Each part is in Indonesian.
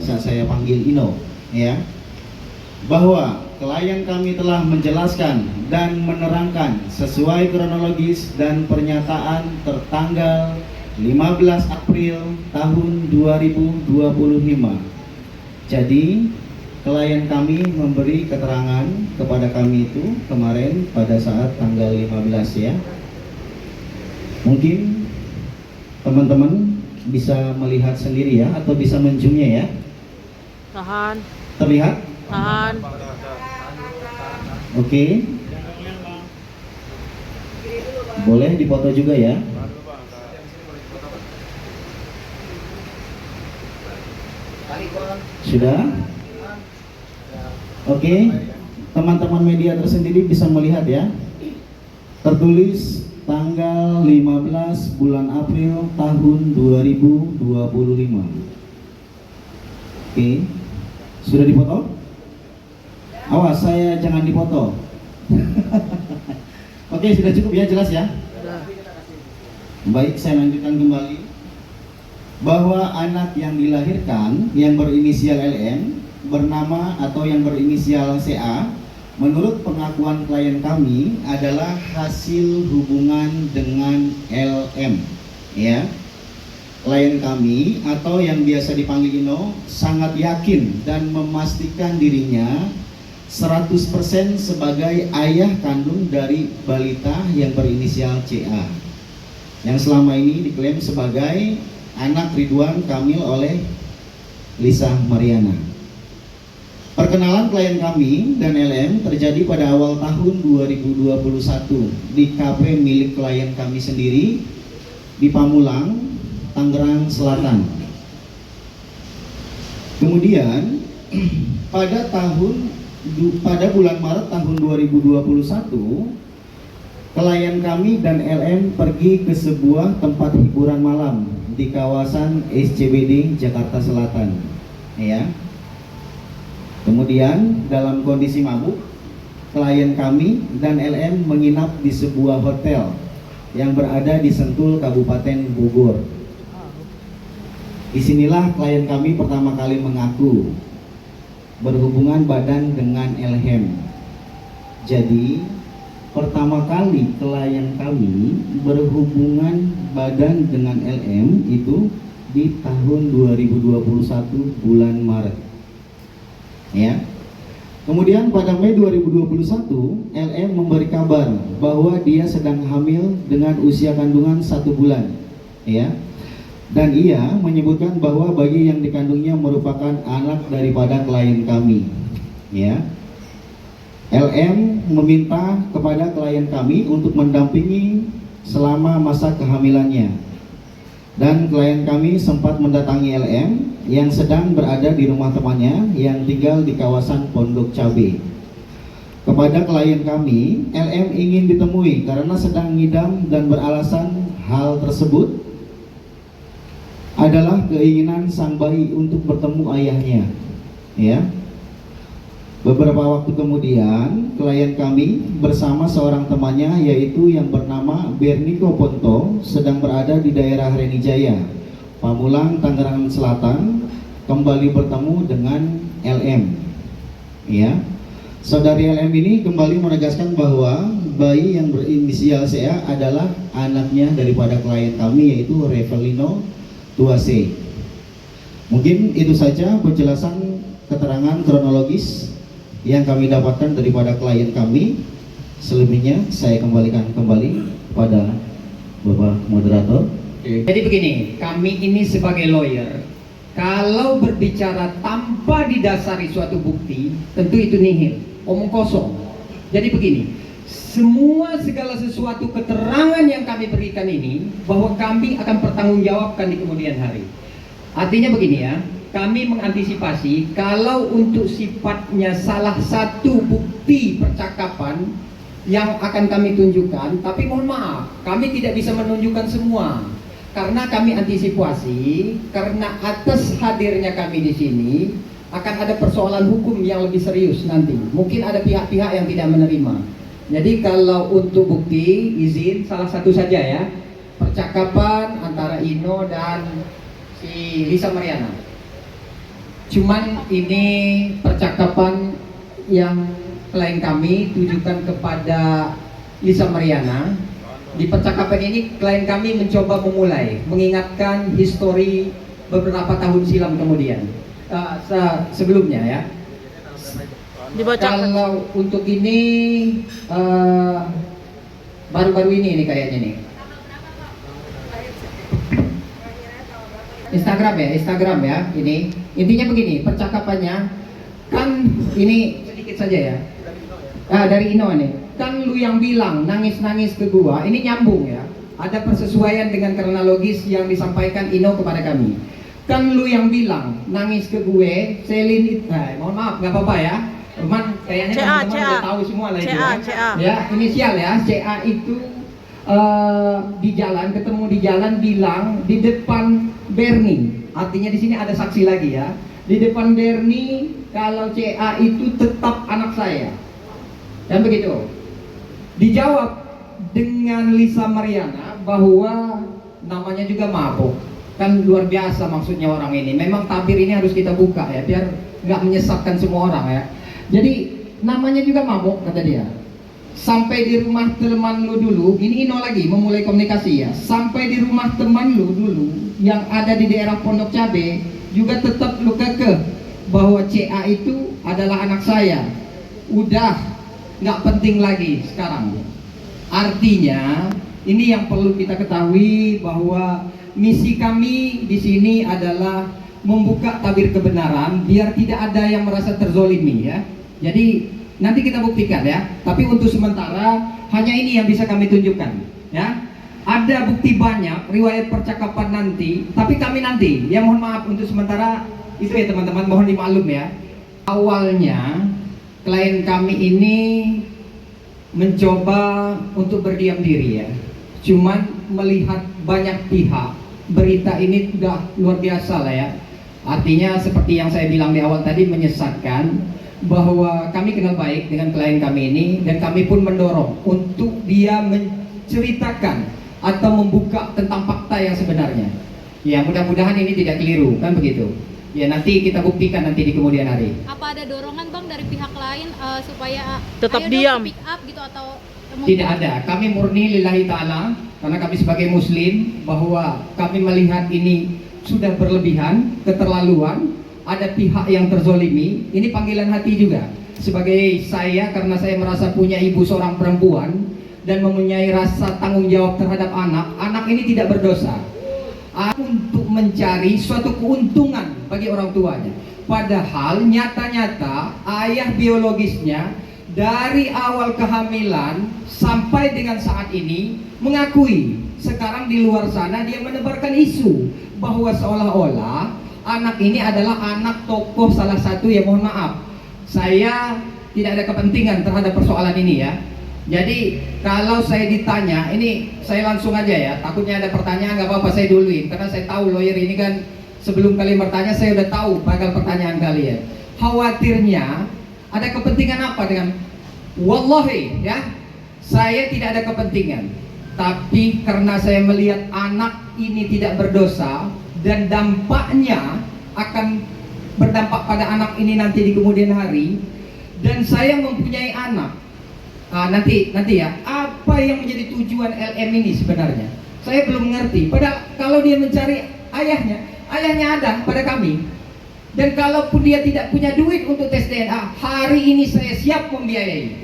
bisa saya panggil Ino, ya, bahwa klien kami telah menjelaskan dan menerangkan sesuai kronologis dan pernyataan tertanggal 15 April tahun 2025. Jadi klien kami memberi keterangan kepada kami itu kemarin pada saat tanggal 15, ya. Mungkin teman-teman bisa melihat sendiri ya, atau bisa menzoomnya ya. Tahan. Terlihat? Tahan. Oke. Boleh dipoto juga ya. Sudah? Oke. Teman-teman media tersendiri bisa melihat ya. Tertulis tanggal 15 bulan April tahun 2025. Oke. Sudah dipoto? Awas, saya jangan dipoto. Oke, sudah cukup ya, jelas ya? Baik, saya lanjutkan kembali. Bahwa anak yang dilahirkan yang berinisial LM bernama atau yang berinisial CA menurut pengakuan klien kami adalah hasil hubungan dengan LM, ya. Klien kami atau yang biasa dipanggil Ino sangat yakin dan memastikan dirinya 100% sebagai ayah kandung dari balita yang berinisial CA yang selama ini diklaim sebagai anak Ridwan Kamil oleh Lisa Mariana. Perkenalan klien kami dan LM terjadi pada awal tahun 2021 di kafe milik klien kami sendiri di Pamulang, Tangerang Selatan. Kemudian pada bulan Maret tahun 2021, klien kami dan LM pergi ke sebuah tempat hiburan malam di kawasan SCBD Jakarta Selatan, ya. Kemudian dalam kondisi mabuk, klien kami dan LM menginap di sebuah hotel yang berada di Sentul, Kabupaten Bogor. Disinilah klien kami pertama kali mengaku berhubungan badan dengan LM. Jadi pertama kali klien kami berhubungan badan dengan LM itu di tahun 2021 bulan Maret, ya. Kemudian pada Mei 2021 LM memberi kabar bahwa dia sedang hamil dengan usia kandungan 1 bulan, ya. Dan ia menyebutkan bahwa bayi yang dikandungnya merupakan anak daripada klien kami, ya. LM meminta kepada klien kami untuk mendampingi selama masa kehamilannya. Dan klien kami sempat mendatangi LM yang sedang berada di rumah temannya yang tinggal di kawasan Pondok Cabe. Kepada klien kami, LM ingin ditemui karena sedang ngidam dan beralasan hal tersebut adalah keinginan sang bayi untuk bertemu ayahnya, ya. Beberapa waktu kemudian, klien kami bersama seorang temannya yaitu yang bernama Berniko Ponto sedang berada di daerah Renijaya, Pamulang, Tangerang Selatan, kembali bertemu dengan LM, ya. Saudari LM ini kembali menegaskan bahwa bayi yang berinisial CA adalah anaknya daripada klien kami yaitu Revelino Tuase. Mungkin itu saja penjelasan keterangan kronologis yang kami dapatkan daripada klien kami. Selebihnya saya kembalikan kembali pada Bapak Moderator. Jadi begini, kami ini sebagai lawyer, kalau berbicara tanpa didasari suatu bukti, tentu itu nihil, omong kosong. Jadi begini, segala sesuatu keterangan yang kami berikan ini bahwa kami akan pertanggungjawabkan di kemudian hari. Artinya begini ya, kami mengantisipasi kalau untuk sifatnya salah satu bukti percakapan yang akan kami tunjukkan, tapi mohon maaf, kami tidak bisa menunjukkan semua karena kami antisipasi, karena atas hadirnya kami di sini akan ada persoalan hukum yang lebih serius nanti. Mungkin ada pihak-pihak yang tidak menerima. Jadi kalau untuk bukti, izin salah satu saja ya, percakapan antara Ino dan si Lisa Mariana. Cuman ini percakapan yang klien kami tujukan kepada Lisa Mariana. Di percakapan ini klien kami mencoba memulai mengingatkan histori beberapa tahun silam kemudian, sebelumnya ya. Dibacakan. Kalau untuk ini baru-baru ini kayaknya nih. Instagram ya ini. Intinya begini, percakapannya kan ini sedikit saja ya. Dari Ino nih. Kan lu yang bilang nangis-nangis ke gua, ini nyambung ya. Ada persesuaian dengan kronologis yang disampaikan Ino kepada kami. Kan lu yang bilang nangis ke gue, Selin itu, mohon maaf nggak apa-apa ya. Teman kayaknya teman-teman udah tahu semua lah itu. CA. Ya, inisial ya. CA itu di jalan, ketemu di jalan, bilang di depan Bernie. Artinya di sini ada saksi lagi ya. Di depan Bernie kalau CA itu tetap anak saya. Dan begitu. Dijawab dengan Lisa Mariana bahwa namanya juga mabuk. Kan luar biasa maksudnya orang ini. Memang tabir ini harus kita buka ya, biar nggak menyesatkan semua orang ya. Jadi namanya juga mabuk kata dia. Sampai di rumah teman lu dulu, ini Ino lagi memulai komunikasi ya. Sampai di rumah teman lu dulu yang ada di daerah Pondok Cabe juga tetap lu kekeh bahwa CA itu adalah anak saya. Udah nggak penting lagi sekarang. Artinya ini yang perlu kita ketahui bahwa misi kami di sini adalah membuka tabir kebenaran biar tidak ada yang merasa terzolimi ya. Jadi nanti kita buktikan ya. Tapi untuk sementara hanya ini yang bisa kami tunjukkan ya. Ada bukti banyak riwayat percakapan nanti, tapi kami nanti ya mohon maaf untuk sementara itu ya teman-teman, mohon dimaklum ya. Awalnya klien kami ini mencoba untuk berdiam diri ya. Cuman melihat banyak pihak, berita ini sudah luar biasa lah ya. Artinya seperti yang saya bilang di awal tadi, menyesatkan bahwa kami kenal baik dengan klien kami ini, dan kami pun mendorong untuk dia menceritakan atau membuka tentang fakta yang sebenarnya. Ya mudah-mudahan ini tidak keliru, kan begitu. Ya nanti kita buktikan nanti di kemudian hari. Apa ada dorongan Bang dari pihak lain supaya Tetap ayo diam. dong pick up gitu atau Tidak ada, kami murni lillahi ta'ala, karena kami sebagai muslim bahwa kami melihat ini sudah berlebihan, keterlaluan, ada pihak yang terzolimi. Ini panggilan hati juga sebagai saya, karena saya merasa punya ibu seorang perempuan dan mempunyai rasa tanggung jawab terhadap anak ini tidak berdosa untuk mencari suatu keuntungan bagi orang tuanya. Padahal nyata-nyata ayah biologisnya dari awal kehamilan sampai dengan saat ini mengakui. Sekarang di luar sana dia menebarkan isu bahwa seolah-olah anak ini adalah anak tokoh salah satu, ya mohon maaf, saya tidak ada kepentingan terhadap persoalan ini ya. Jadi kalau saya ditanya, ini saya langsung aja ya, takutnya ada pertanyaan, nggak apa-apa saya duluin, karena saya tahu lawyer ini kan sebelum kalian bertanya saya udah tahu bakal pertanyaan kalian. Khawatirnya ada kepentingan apa dengan, wallahi ya, saya tidak ada kepentingan, tapi karena saya melihat anak ini tidak berdosa dan dampaknya akan berdampak pada anak ini nanti di kemudian hari, dan saya mempunyai anak. Nanti ya, apa yang menjadi tujuan LM ini sebenarnya? Saya belum mengerti. Padahal kalau dia mencari ayahnya ada pada kami. Dan kalaupun dia tidak punya duit untuk tes DNA, hari ini saya siap membiayai.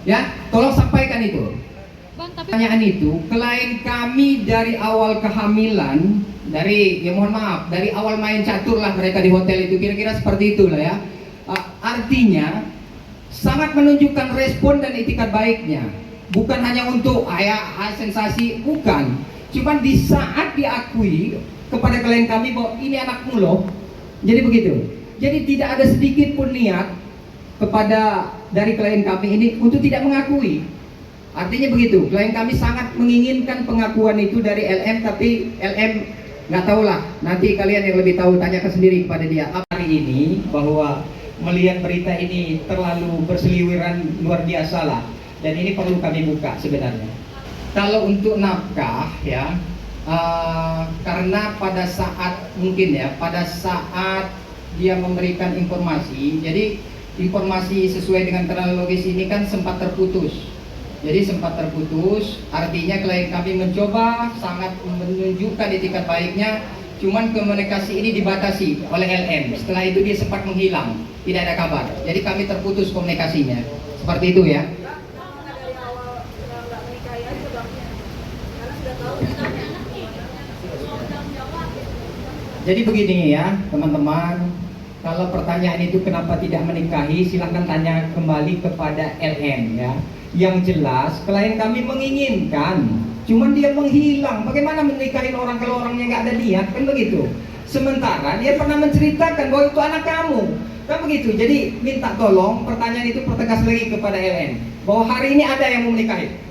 Ya, tolong sampaikan itu. Bang, tapi Pertanyaan itu, klien kami dari awal kehamilan, dari ya mohon maaf, dari awal main catur lah mereka di hotel itu, kira-kira seperti itulah ya. Artinya sangat menunjukkan respon dan etikat baiknya, bukan hanya untuk sensasi, bukan. Cuman di saat diakui kepada klien kami bahwa ini anakmu loh, jadi begitu. Jadi tidak ada sedikit pun niat kepada dari klien kami ini untuk tidak mengakui. Artinya begitu, klien kami sangat menginginkan pengakuan itu dari LM, tapi LM nggak tahu lah. Nanti kalian yang lebih tahu, tanyakan sendiri kepada dia. Hari ini bahwa melihat berita ini terlalu berseliweran luar biasa lah, dan ini perlu kami buka sebenarnya. Kalau untuk nafkah ya, karena pada saat mungkin ya, pada saat dia memberikan informasi. Jadi informasi sesuai dengan kronologis ini kan sempat terputus. Jadi sempat terputus, artinya klien kami mencoba sangat menunjukkan itikat baiknya, cuman komunikasi ini dibatasi oleh LM. Setelah itu dia sempat menghilang, tidak ada kabar. Jadi kami terputus komunikasinya. Seperti itu ya. Jadi begini ya teman-teman, kalau pertanyaan itu kenapa tidak menikahi, silahkan tanya kembali kepada LM ya. Yang jelas klien kami menginginkan, cuman dia menghilang. Bagaimana menikahin orang kalau orangnya nggak ada niat, kan begitu. Sementara dia pernah menceritakan bahwa itu anak kamu, kan begitu. Jadi minta tolong pertanyaan itu pertegas lagi kepada LM bahwa hari ini ada yang mau menikahi.